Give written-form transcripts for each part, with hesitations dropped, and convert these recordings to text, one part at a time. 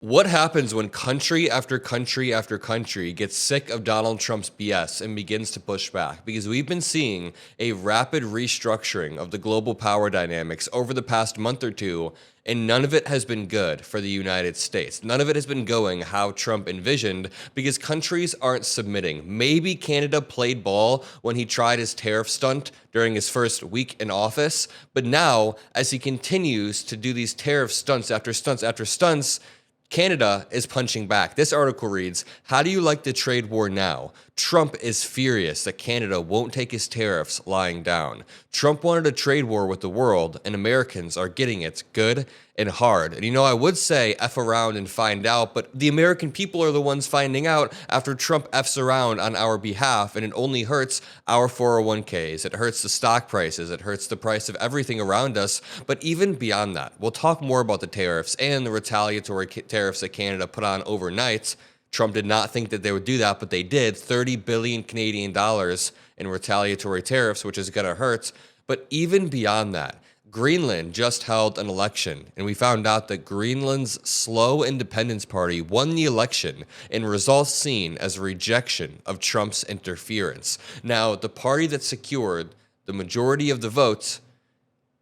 What happens when country after country after country gets sick of Donald Trump's BS and begins to push back? Because we've been seeing a rapid restructuring of the global power dynamics over the past month or two, and none of it has been good for the United States. None of it has been going how Trump envisioned because countries aren't submitting. Maybe Canada played ball when he tried his tariff stunt during his first week in office, but now, as he continues to do these tariff stunts after stunts after stunts, Canada is punching back. This article reads, "How do you like the trade war now? Trump is furious that Canada won't take his tariffs lying down. Trump wanted a trade war with the world, and Americans are getting it good and hard." And I would say F around and find out, but the American people are the ones finding out after Trump Fs around on our behalf, and it only hurts our 401ks. It hurts the stock prices. It hurts the price of everything around us. But even beyond that, we'll talk more about the tariffs and the retaliatory tariffs that Canada put on overnight. Trump did not think that they would do that, but they did. 30 billion Canadian dollars in retaliatory tariffs, which is going to hurt. But even beyond that, Greenland just held an election, and we found out that Greenland's slow independence party won the election in results seen as a rejection of Trump's interference. Now, the party that secured the majority of the votes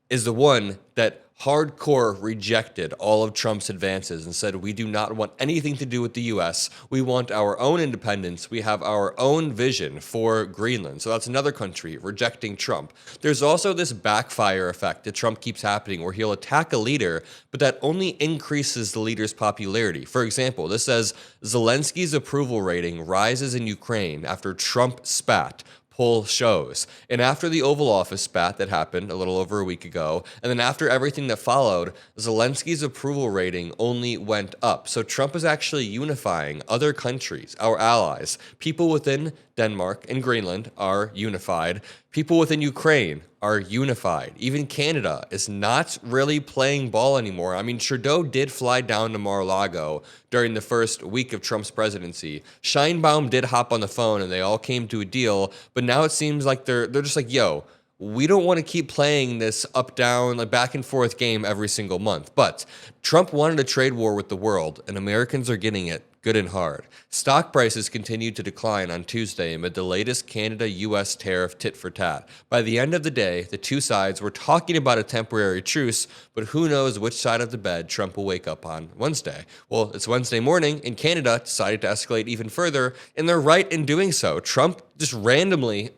is the one that hardcore rejected all of Trump's advances and said, we do not want anything to do with the U.S. We want our own independence. We have our own vision for Greenland. So that's another country rejecting Trump. There's also this backfire effect that Trump keeps happening where he'll attack a leader, but that only increases the leader's popularity. For example, this says Zelensky's approval rating rises in Ukraine after Trump spat. Poll shows. And after the Oval Office spat that happened a little over a week ago, and then after everything that followed, Zelensky's approval rating only went up. So Trump is actually unifying other countries, our allies. People within Denmark and Greenland are unified. People within Ukraine are unified. Even Canada is not really playing ball anymore. I mean, Trudeau did fly down to Mar-a-Lago during the first week of Trump's presidency. Scheinbaum did hop on the phone and they all came to a deal, but now it seems like they're just like, yo, we don't want to keep playing this up-down, like back and forth game every single month. But Trump wanted a trade war with the world, and Americans are getting it good and hard. Stock prices continued to decline on Tuesday amid the latest Canada-U.S. tariff tit-for-tat. By the end of the day, the two sides were talking about a temporary truce, but who knows which side of the bed Trump will wake up on Wednesday. Well, it's Wednesday morning, and Canada decided to escalate even further, and they're right in doing so. Trump just randomly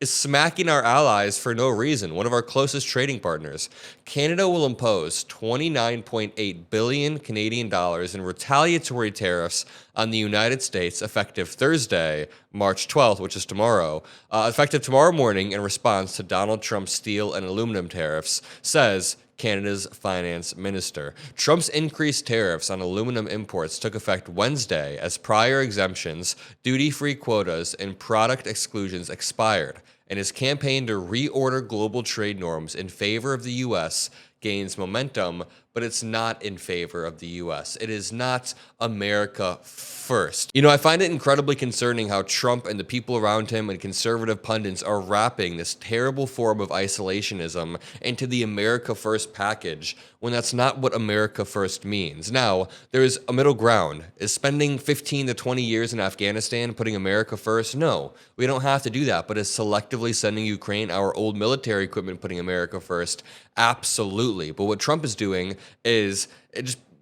is smacking our allies for no reason, one of our closest trading partners. Canada will impose 29.8 billion Canadian dollars in retaliatory tariffs on the United States effective Thursday, March 12th, which is tomorrow, effective tomorrow morning in response to Donald Trump's steel and aluminum tariffs, says Canada's finance minister. Trump's increased tariffs on aluminum imports took effect Wednesday as prior exemptions, duty-free quotas, and product exclusions expired, and his campaign to reorder global trade norms in favor of the U.S. gains momentum, but it's not in favor of the U.S. It is not America first. I find it incredibly concerning how Trump and the people around him and conservative pundits are wrapping this terrible form of isolationism into the America first package when that's not what America first means. Now, there's a middle ground. Is spending 15 to 20 years in Afghanistan putting America first? No, we don't have to do that. But is selectively sending Ukraine our old military equipment putting America first? Absolutely. But what Trump is doing is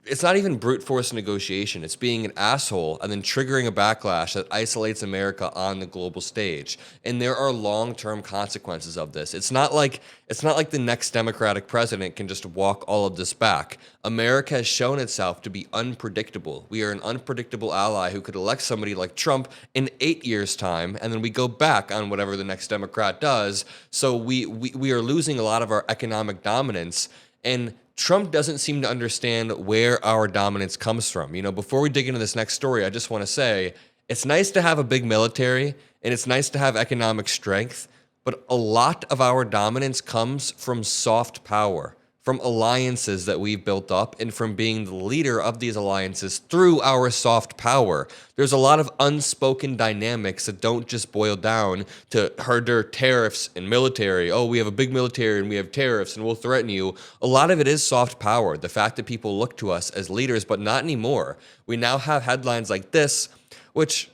it's not even brute force negotiation. It's being an asshole and then triggering a backlash that isolates America on the global stage. And there are long-term consequences of this. It's not like the next Democratic president can just walk all of this back. America has shown itself to be unpredictable. We are an unpredictable ally who could elect somebody like Trump in 8 years' time, and then we go back on whatever the next Democrat does. So we are losing a lot of our economic dominance, and Trump doesn't seem to understand where our dominance comes from. Before we dig into this next story, I just want to say it's nice to have a big military and it's nice to have economic strength, but a lot of our dominance comes from soft power, from alliances that we've built up and from being the leader of these alliances through our soft power. There's a lot of unspoken dynamics that don't just boil down to harder tariffs and military. Oh, we have a big military and we have tariffs and we'll threaten you. A lot of it is soft power. The fact that people look to us as leaders, but not anymore. We now have headlines like this, which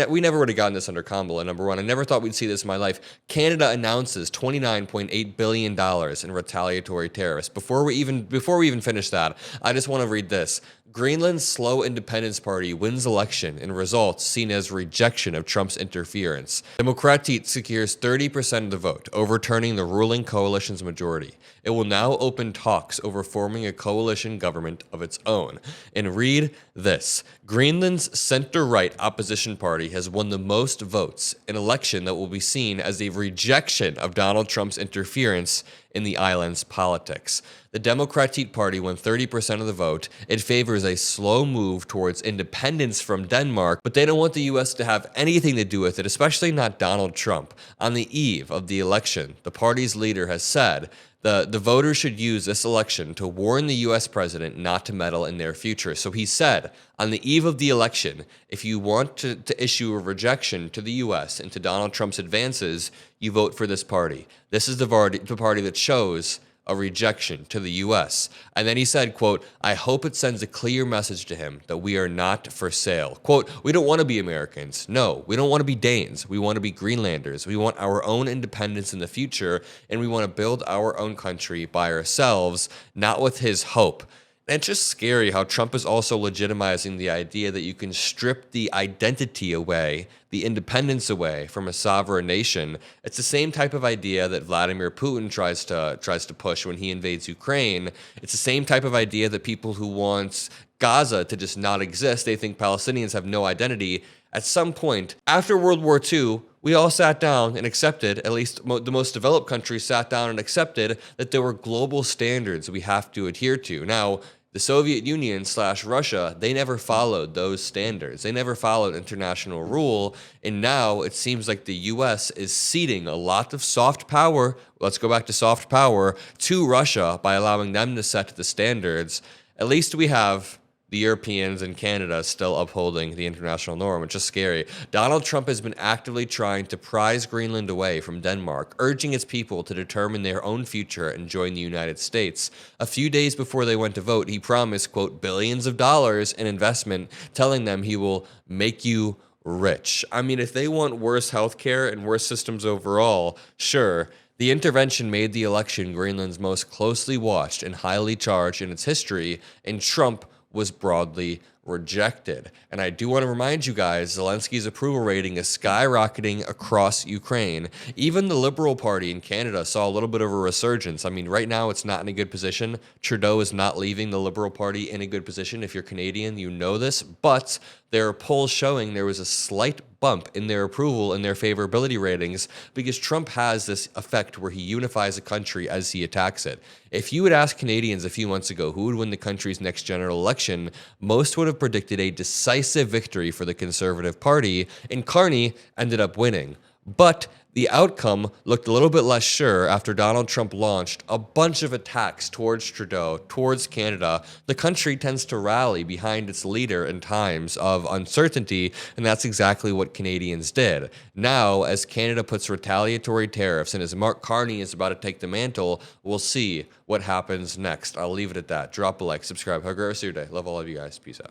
we never would have gotten this under Kamala, number one. I never thought we'd see this in my life. Canada announces $29.8 billion in retaliatory tariffs. Before we even finish that, I just want to read this. Greenland's slow independence party wins election in results seen as rejection of Trump's interference. Democratic secures 30% of the vote, overturning the ruling coalition's majority. It will now open talks over forming a coalition government of its own. And read this. Greenland's center-right opposition party has won the most votes, an election that will be seen as a rejection of Donald Trump's interference in the island's politics. The Democratic Party won 30% of the vote. It favors a slow move towards independence from Denmark, but they don't want the U.S. to have anything to do with it, especially not Donald Trump. On the eve of the election, the party's leader has said the voters should use this election to warn the U.S. president not to meddle in their future. So he said, on the eve of the election, if you want to issue a rejection to the U.S. and to Donald Trump's advances, you vote for this party. This is the party that shows a rejection to the U.S. And then he said, quote, I hope it sends a clear message to him that we are not for sale. Quote, we don't want to be Americans. No, we don't want to be Danes. We want to be Greenlanders. We want our own independence in the future, and we want to build our own country by ourselves, not with his hope. And it's just scary how Trump is also legitimizing the idea that you can strip the identity away, the independence away from a sovereign nation. It's the same type of idea that Vladimir Putin tries to push when he invades Ukraine. It's the same type of idea that people who want Gaza to just not exist, they think Palestinians have no identity. At some point, after World War II, we all sat down and accepted, at least the most developed countries sat down and accepted that there were global standards we have to adhere to. Now, the Soviet Union / Russia, they never followed those standards. They never followed international rule. And now it seems like the U.S. is ceding a lot of soft power, let's go back to soft power, to Russia by allowing them to set the standards. At least we have the Europeans and Canada still upholding the international norm. It's just scary. Donald Trump has been actively trying to prize Greenland away from Denmark, urging its people to determine their own future and join the United States. A few days before they went to vote, he promised, quote, billions of dollars in investment, telling them he will make you rich. I mean, if they want worse healthcare and worse systems overall, sure. The intervention made the election Greenland's most closely watched and highly charged in its history, and Trump was broadly rejected. And I do want to remind you guys, Zelensky's approval rating is skyrocketing across Ukraine. Even the Liberal Party in Canada saw a little bit of a resurgence. I mean, right now it's not in a good position. Trudeau is not leaving the Liberal Party in a good position. If you're Canadian, you know this. But there are polls showing there was a slight bump in their approval and their favorability ratings because Trump has this effect where he unifies a country as he attacks it. If you would ask Canadians a few months ago who would win the country's next general election, most would have predicted a decisive victory for the Conservative Party, and Carney ended up winning. But the outcome looked a little bit less sure after Donald Trump launched a bunch of attacks towards Trudeau, towards Canada. The country tends to rally behind its leader in times of uncertainty, and that's exactly what Canadians did. Now, as Canada puts retaliatory tariffs and as Mark Carney is about to take the mantle, we'll see what happens next. I'll leave it at that. Drop a like, subscribe. Have a great rest of your day. Love all of you guys. Peace out.